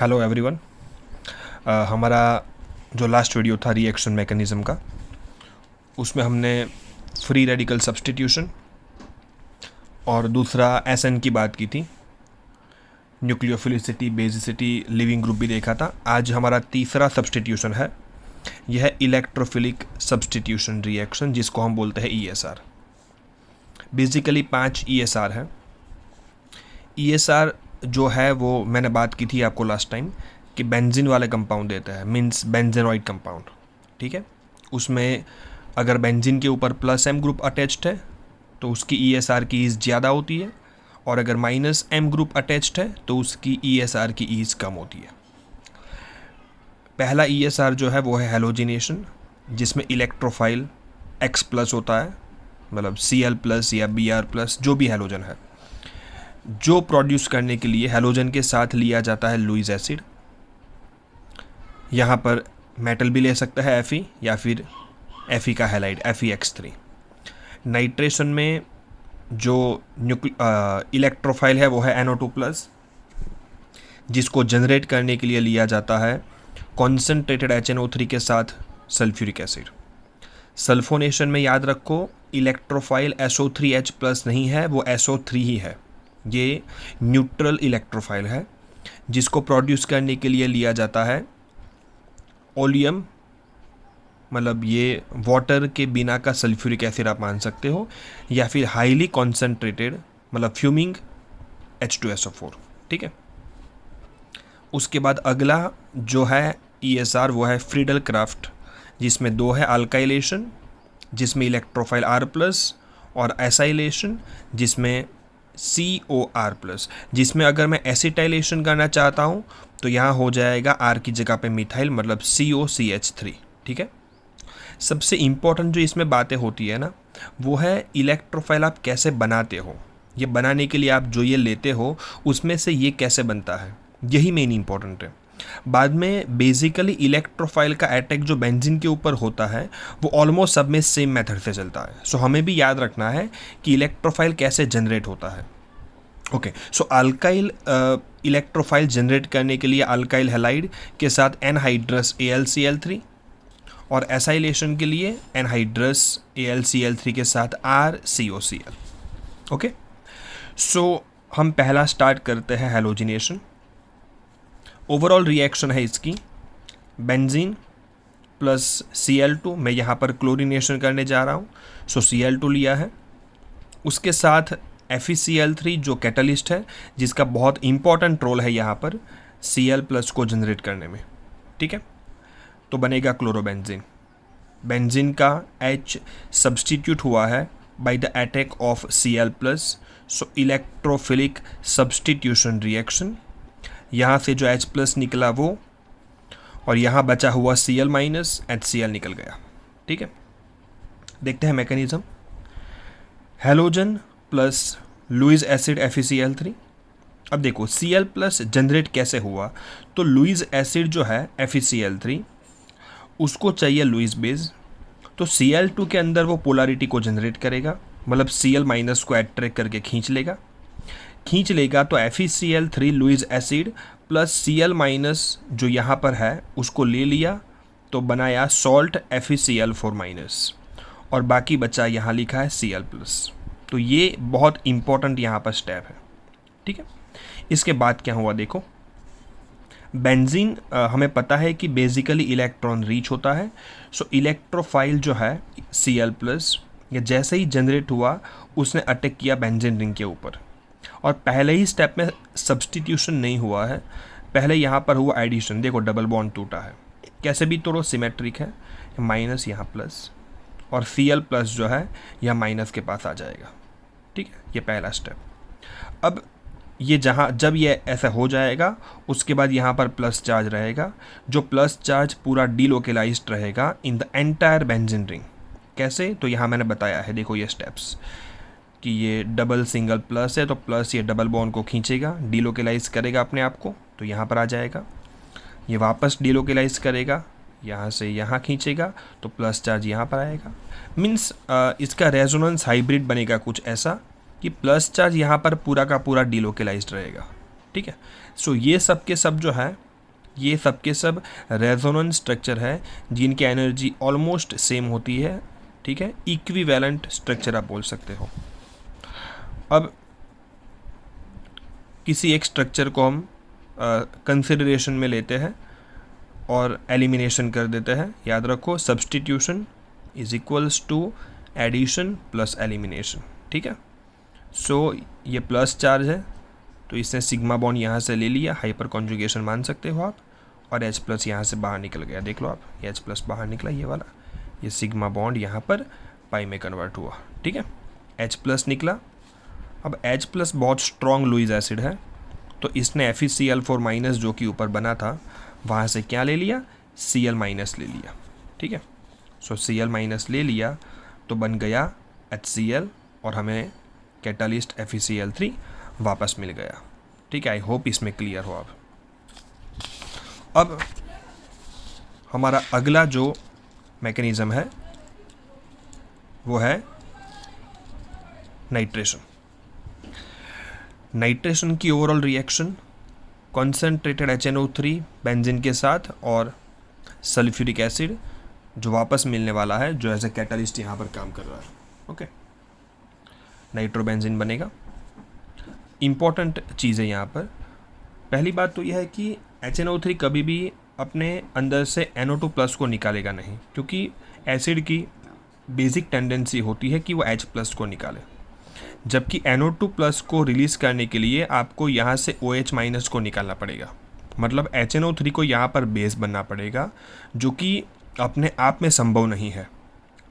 Hello everyone. हमारा जो last video था रिएक्शन मैकेनिज़्म का, उसमें हमने फ्री रेडिकल सब्स्टिट्यूशन और दूसरा एसएन की बात की थी, न्यूक्लियोफिलिसिटी, बेसिसिटी, लिविंग ग्रुप भी देखा था। आज हमारा तीसरा सब्स्टिट्यूशन है, यह है इलेक्ट्रोफिलिक सब्स्टिट्यूशन रिएक्शन, जिसको हम बोलते हैं ईएसआर। बेसिकली 5 ईएसआर है। ईएसआर जो है वो मैंने बात की थी आपको लास्ट टाइम कि बेंजीन वाले कंपाउंड देता है, मीन्स बेंजेनॉइड कंपाउंड। ठीक है, उसमें अगर बेंजीन के ऊपर प्लस एम ग्रुप अटैच्ड है तो उसकी ईएसआर की ईज ज़्यादा होती है, और अगर माइनस एम ग्रुप अटैच्ड है तो उसकी ईएसआर की ईज कम होती है। पहला ईएसआर जो है वो है हेलोजिनेशन, जिसमें इलेक्ट्रोफाइल एक्स प्लस होता है, मतलब Cl प्लस या Br प्लस जो भी हेलोजन है, जो प्रोड्यूस करने के लिए हेलोजन के साथ लिया जाता है लुईस एसिड। यहाँ पर मेटल भी ले सकता है Fe, या फिर Fe का हैलाइड FeX3। नाइट्रेशन में जो इलेक्ट्रोफाइल है वो है NO2 प्लस, जिसको जनरेट करने के लिए लिया जाता है कॉन्सेंट्रेटेड HNO3 के साथ सल्फ्यूरिक एसिड। सल्फोनेशन में याद रखो, इलेक्ट्रोफाइल SO3H प्लस नहीं है, वो SO3 ही है। ये न्यूट्रल इलेक्ट्रोफाइल है, जिसको प्रोड्यूस करने के लिए लिया जाता है ओलियम, मतलब ये वाटर के बिना का सल्फ्यूरिक एसिड आप मान सकते हो, या फिर हाईली कॉन्सेंट्रेटेड मतलब फ्यूमिंग H2SO4। ठीक है, उसके बाद अगला जो है ईएसआर वो है फ्रीडल क्राफ्ट, जिसमें 2 है अल्काइलेशन, जिसमें इलेक्ट्रोफाइल R प्लस, और एसाइलेशन जिसमें COR प्लस, जिसमें अगर मैं एसिटाइलेशन करना चाहता हूँ तो यहाँ हो जाएगा R की जगह पे मिथाइल, मतलब COCH3। ठीक है, सबसे इम्पोर्टेंट जो इसमें बातें होती है ना, वो है इलेक्ट्रोफाइल आप कैसे बनाते हो। ये बनाने के लिए आप जो ये लेते हो उसमें से ये कैसे बनता है, यही मेन इंपॉर्टेंट है। बाद में बेसिकली इलेक्ट्रोफाइल का अटैक जो बेंजीन के ऊपर होता है वो ऑलमोस्ट सब में सेम मेथड से चलता है। सो हमें भी याद रखना है कि इलेक्ट्रोफाइल कैसे जनरेट होता है। ओके, सो अल्काइल इलेक्ट्रोफाइल जनरेट करने के लिए अल्काइल हैलाइड के साथ एनहाइड्रस AlCl3, और एसाइलेशन के लिए एनहाइड्रस AlCl3 के साथ RCOCl। ओके, सो हम पहला स्टार्ट करते हैं हेलोजिनेशन। ओवरऑल रिएक्शन है इसकी बेंजीन प्लस Cl2, मैं यहाँ पर क्लोरीनेशन करने जा रहा हूँ, सो Cl2 लिया है, उसके साथ FeCl3 जो कैटलिस्ट है, जिसका बहुत इंपॉर्टेंट रोल है यहाँ पर Cl प्लस को जनरेट करने में। ठीक है, तो बनेगा क्लोरोबेंजीन। बेंजीन का H सब्सटीट्यूट हुआ है by the attack of Cl plus, so electrophilic substitution reaction. यहाँ से जो H प्लस निकला वो, और यहाँ बचा हुआ Cl माइनस HCl निकल गया। ठीक है, देखते हैं mechanism. Halogen plus Lewis acid FeCl3। अब देखो Cl प्लस जनरेट कैसे हुआ, तो लुईस एसिड जो है FeCl3 उसको चाहिए लुईस बेस, तो Cl2 के अंदर वो पोलैरिटी को जनरेट करेगा, मतलब Cl माइनस को अट्रैक्ट करके खींच लेगा, तो FeCl3 Lewis acid plus Cl minus जो यहाँ पर है उसको ले लिया, तो बनाया सॉल्ट FeCl4 माइनस, और बाकी बचा यहाँ लिखा है Cl प्लस। तो ये बहुत इंपॉर्टेंट यहाँ पर स्टेप है। ठीक है, इसके बाद क्या हुआ देखो, बेंजीन हमें पता है कि बेसिकली इलेक्ट्रॉन रीच होता है, सो इलेक्ट्रोफाइल जो है Cl प्लस, ये जैसे ही जनरेट हुआ उसने अटैक किया बेंजीन रिंग के ऊपर, और पहले ही स्टेप में सब्स्टिट्यूशन नहीं हुआ है, पहले यहाँ पर हुआ एडिशन। देखो डबल बॉन्ड टूटा है, कैसे भी तोड़ो सिमेट्रिक है, माइनस यहाँ प्लस, और Cl प्लस जो है यह माइनस के पास आ जाएगा। ठीक है, ये पहला स्टेप। अब ये जब ये ऐसा हो जाएगा, उसके बाद यहाँ पर प्लस चार्ज रहेगा, जो प्लस चार्ज पूरा डीलोकेलाइज्ड रहेगा in the entire benzene ring. कैसे, तो यहाँ मैंने बताया है, देखो ये स्टेप्स कि ये डबल सिंगल प्लस है, तो प्लस ये डबल बॉन्ड को खींचेगा, डीलोकेलाइज करेगा अपने आप को, तो यहाँ पर आ जाएगा, ये वापस डीलोकेलाइज करेगा, यहाँ से यहाँ खींचेगा, तो प्लस चार्ज यहाँ पर आएगा। मीन्स इसका रेजोनेंस हाइब्रिड बनेगा कुछ ऐसा कि प्लस चार्ज यहाँ पर पूरा का पूरा डीलोकेलाइज्ड रहेगा। ठीक है, सो ये सब के सब जो है ये सब के सब रेजोनेंस स्ट्रक्चर है जिनकी एनर्जी ऑलमोस्ट सेम होती है, ठीक है, इक्विवेलेंट स्ट्रक्चर आप बोल सकते हो। अब किसी एक स्ट्रक्चर को हम कंसिडरेशन में लेते हैं और एलिमिनेशन कर देते हैं। याद रखो, substitution is equals to addition plus elimination, ठीक है। सो ये प्लस चार्ज है तो इसने सिग्मा बॉन्ड यहाँ से ले लिया, हाइपर कॉन्जुगेशन मान सकते हो आप, और H प्लस यहाँ से बाहर निकल गया, देख लो आप, ये H प्लस बाहर निकला, ये वाला, ये सिग्मा बॉन्ड यहाँ पर पाई में कन्वर्ट हुआ, ठीक है, H प्लस निकला। अब H प्लस बहुत स्ट्रॉन्ग लुईस एसिड है तो इसने FeCl4 माइनस जो कि ऊपर बना था वहाँ से क्या ले लिया, Cl माइनस ले लिया, ठीक है। सो Cl माइनस ले लिया तो बन गया HCl और हमें कैटालिस्ट FeCl3 वापस मिल गया, ठीक है। आई होप इसमें क्लियर हो आप। अब हमारा अगला जो मैकेनिज़्म है वो है नाइट्रेशन। नाइट्रेशन की overall reaction concentrated HNO3 benzene के साथ और सल्फ्यूरिक एसिड जो वापस मिलने वाला है, जो एज ए कैटलिस्ट यहाँ पर काम कर रहा है, ओके। नाइट्रोबेंजीन बनेगा। इम्पॉर्टेंट चीज़ें यहाँ पर, पहली बात तो यह है कि HNO3 कभी भी अपने अंदर से NO2 प्लस को निकालेगा नहीं, क्योंकि एसिड की बेसिक टेंडेंसी होती है कि वो H प्लस को निकाले, जबकि NO2 प्लस को रिलीज़ करने के लिए आपको यहाँ से OH माइनस को निकालना पड़ेगा। मतलब HNO3 को यहाँ पर बेस बनना पड़ेगा, जो कि अपने आप में संभव नहीं है,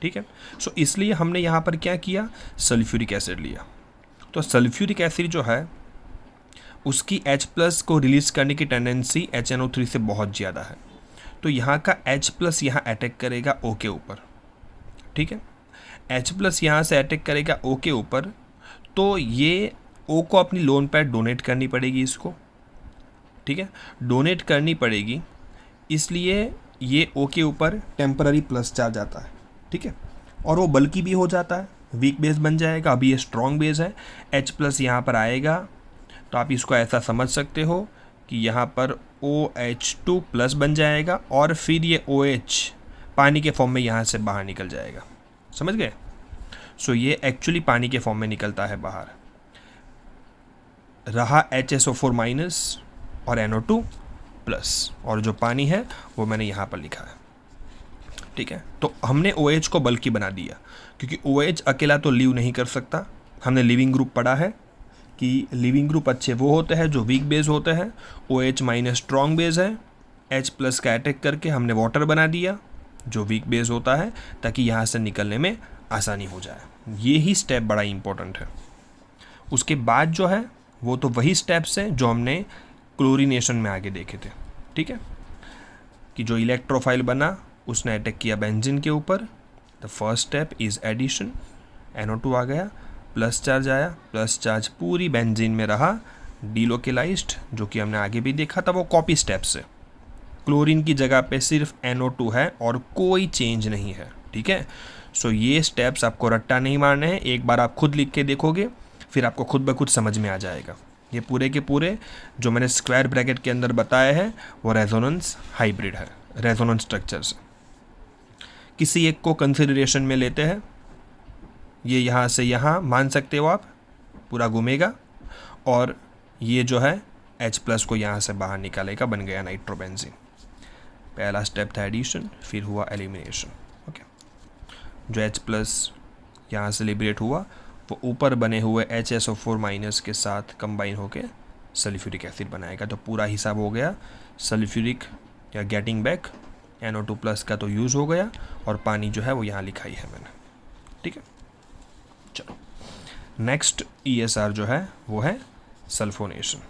ठीक है। सो इसलिए हमने यहाँ पर क्या किया, सल्फ्यूरिक एसिड लिया। तो सल्फ्यूरिक एसिड जो है उसकी H प्लस को रिलीज़ करने की टेंडेंसी HNO3 से बहुत ज़्यादा है, तो यहाँ का H प्लस यहाँ अटैक करेगा O के ऊपर, ठीक है। H प्लस यहाँ से अटैक करेगा O के ऊपर, तो ये O को अपनी लोन पैड डोनेट करनी पड़ेगी इसको, ठीक है, डोनेट करनी पड़ेगी, इसलिए ये O के ऊपर टेम्पररी प्लस चार्ज आता है, ठीक है, और वो बल्कि भी हो जाता है, वीक बेस बन जाएगा। अभी ये स्ट्रॉन्ग बेस है, H प्लस यहाँ पर आएगा तो आप इसको ऐसा समझ सकते हो कि यहाँ पर OH2 प्लस बन जाएगा और फिर ये OH पानी के फॉर्म में यहाँ से बाहर निकल जाएगा, समझ गए। सो ये एक्चुअली पानी के फॉर्म में निकलता है बाहर, रहा HSO4 माइनस और NO2 प्लस, और जो पानी है वो मैंने यहाँ पर लिखा है, ठीक है। तो हमने OH को बल्कि बना दिया, क्योंकि OH अकेला तो लीव नहीं कर सकता। हमने लिविंग ग्रुप पढ़ा है कि लिविंग ग्रुप अच्छे वो होते हैं जो वीक बेस होते हैं, OH माइनस स्ट्रॉन्ग बेस है, H प्लस का अटैक करके हमने वाटर बना दिया जो वीक बेस होता है, ताकि यहाँ से निकलने में आसानी हो जाए। ये ही स्टेप बड़ा इंपॉर्टेंट है। उसके बाद जो है वो तो वही स्टेप्स हैं जो हमने क्लोरीनेशन में आगे देखे थे, ठीक है, कि जो इलेक्ट्रोफाइल बना उसने अटैक किया बेंजीन के ऊपर। The first step is addition, NO2 आ गया, प्लस चार्ज आया, प्लस चार्ज पूरी बेंजीन में रहा, डीलोकेलाइज्ड, जो कि हमने आगे भी देखा था, वो कॉपी स्टेप्स है। क्लोरीन की जगह पे सिर्फ NO2 है और कोई चेंज नहीं है, ठीक है। सो ये स्टेप्स आपको रट्टा नहीं मारने हैं, एक बार आप खुद लिख के देखोगे फिर आपको खुद ब खुद समझ में आ जाएगा। ये पूरे के पूरे जो मैंने स्क्वायर ब्रैकेट के अंदर बताए हैं वो रेजोनेंस हाइब्रिड है, रेजोनेंस स्ट्रक्चर से। किसी एक को कंसिडरेशन में लेते हैं, ये यहाँ से यहाँ मान सकते हो आप, पूरा घूमेगा, और ये जो है H प्लस को यहाँ से बाहर निकालेगा, बन गया नाइट्रोबेंजीन। पहला स्टेप था एडिशन, फिर हुआ एलिमिनेशन, ओके। जो H प्लस यहाँ से लिबरेट हुआ वो ऊपर बने हुए HSO4 माइनस के साथ कंबाइन होके सल्फ्यूरिक एसिड बनाएगा। तो पूरा हिसाब हो गया, सल्फ्यूरिक या गेटिंग बैक, NO2 प्लस का तो यूज़ हो गया, और पानी जो है वो यहाँ लिखाई है मैंने, ठीक है। चलो नेक्स्ट ESR जो है वो है सल्फोनेशन।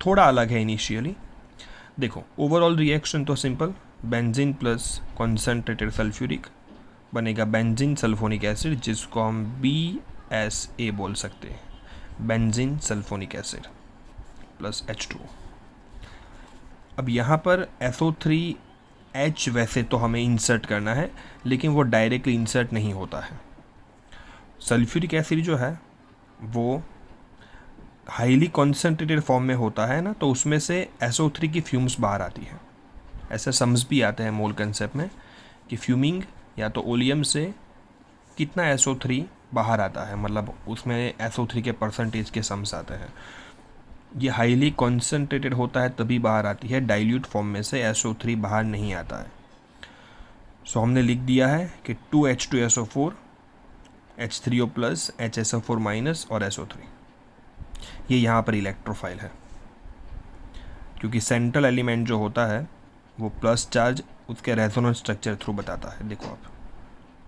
थोड़ा अलग है इनिशियली। देखो ओवरऑल रिएक्शन तो simple, benzene plus concentrated sulphuric बनेगा बेंजीन सल्फोनिक एसिड, जिसको हम BSA बोल सकते हैं, benzene sulphonic acid plus H2O। अब यहाँ पर SO3H वैसे तो हमें इंसर्ट करना है, लेकिन वो डायरेक्टली इंसर्ट नहीं होता है। सल्फ्यूरिक एसिड जो है वो हाईली कॉन्सेंट्रेटेड फॉर्म में होता है ना, तो उसमें से SO3 की फ्यूम्स बाहर आती है। ऐसे सम्स भी आते हैं मोल कंसेप्ट में कि फ्यूमिंग या तो ओलियम से कितना SO3 बाहर आता है, मतलब उसमें SO3 के परसेंटेज के सम्स आते हैं। ये हाईली कॉन्सेंट्रेटेड होता है तभी बाहर आती है, डाइल्यूट फॉर्म में से SO3 बाहर नहीं आता है। सो हमने लिख दिया है कि 2H2SO4, H3O plus, HSO4 minus और SO3, ये यहाँ पर इलेक्ट्रोफाइल है, क्योंकि सेंट्रल एलिमेंट जो होता है वो प्लस चार्ज उसके रेजोनेंस स्ट्रक्चर थ्रू बताता है। देखो आप,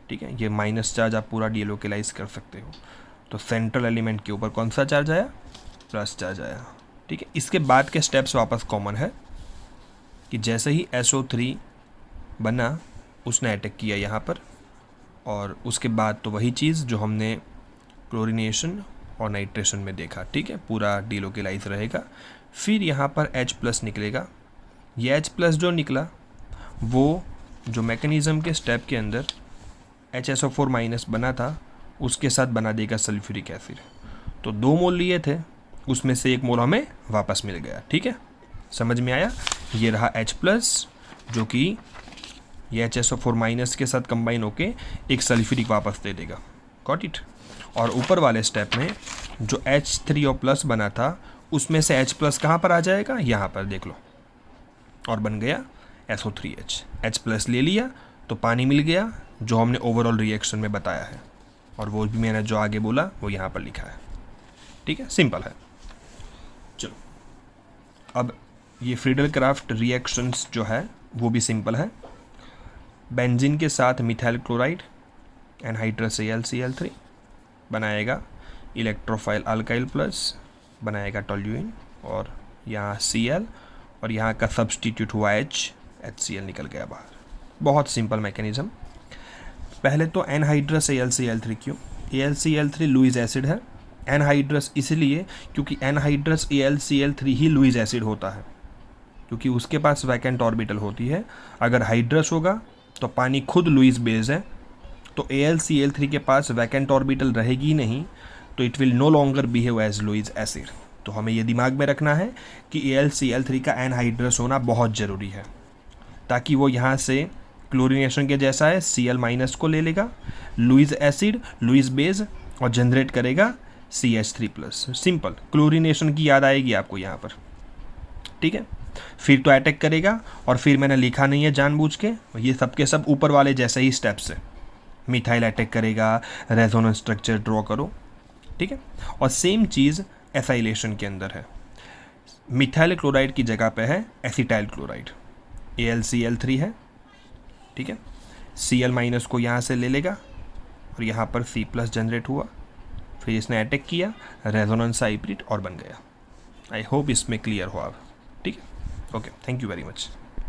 ठीक है, ये माइनस चार्ज आप पूरा डीलोकेलाइज कर सकते हो। तो सेंट्रल एलिमेंट के ऊपर कौन सा चार्ज आया? प्लस चार्ज आया, ठीक है। इसके बाद के स्टेप्स वापस कॉमन है कि जैसे ही SO3 बना उसने अटैक किया यहाँ पर, और उसके बाद तो वही चीज़ जो हमने क्लोरीनेशन और नाइट्रेशन में देखा, ठीक है, पूरा डीलोकेलाइज रहेगा। फिर यहाँ पर H+ निकलेगा। ये H+ जो निकला वो जो मैकेनिज़्म के स्टेप के अंदर HSO4 माइनस बना था उसके साथ बना देगा सल्फ्यूरिक एसिड। तो 2 मोल लिए थे, उसमें से 1 मोल हमें वापस मिल गया, ठीक है, समझ में आया। ये रहा H+ जो कि ये HSO4 माइनस के साथ कंबाइन होके एक सल्फ्यूरिक वापस दे देगा, गॉट इट। और ऊपर वाले स्टेप में जो H3O+ बना था उसमें से H+ कहाँ पर आ जाएगा? यहाँ पर देख लो, और बन गया SO3H। H+ ले लिया तो पानी मिल गया जो हमने ओवरऑल रिएक्शन में बताया है, और वो भी मैंने जो आगे बोला वो यहाँ पर लिखा है, ठीक है, सिंपल है। चलो अब ये फ्रीडल क्राफ्ट रिएक्शंस जो है वो भी सिंपल है। बेंजीन के साथ मिथाइल क्लोराइड एनहाइड्रस AlCl3 बनाएगा इलेक्ट्रोफाइल अल्काइल प्लस, बनाएगा टोल्यूइन, और यहाँ Cl, और यहाँ का सब्सटीट्यूट हुआ HCl निकल गया बाहर। बहुत सिंपल मैकेनिज़्म। पहले तो एनहाइड्रस AlCl3 क्यों? AlCl3 लुईस एसिड है। एनहाइड्रस इसलिए क्योंकि एनहाइड्रस AlCl3 ही लुईस एसिड होता है, क्योंकि उसके पास वैकेंट ऑर्बिटल होती है। अगर हाइड्रस होगा तो पानी खुद लुईस बेस है, तो AlCl3 के पास वैकेंट ऑर्बिटल रहेगी नहीं, तो it will no longer behave as Lewis acid. तो हमें ये दिमाग में रखना है कि AlCl3 का एनहाइड्रस होना बहुत ज़रूरी है, ताकि वो यहाँ से क्लोरीनेशन के जैसा है, Cl- को ले लेगा, लुईस एसिड, लुईस बेस, और जनरेट करेगा CH3+। सिंपल क्लोरीनेशन की याद आएगी आपको यहाँ पर, ठीक है। फिर तो अटैक करेगा, और फिर मैंने लिखा नहीं है जानबूझ के, ये सब के सब ऊपर वाले जैसे ही स्टेप्स है। मिथाइल अटैक करेगा, रेजोनेंस स्ट्रक्चर ड्रॉ करो, ठीक है। और सेम चीज़ एसाइलेशन के अंदर है। मिथाइल क्लोराइड की जगह पे है एसिटाइल क्लोराइड, AlCl3 है, ठीक है। Cl- को यहाँ से ले लेगा, और यहाँ पर C+ जनरेट हुआ, फिर इसने अटैक किया, रेजोनेंस हाइब्रिड, और बन गया। आई होप इसमें क्लियर हो आप, ठीक है। Okay, thank you very much.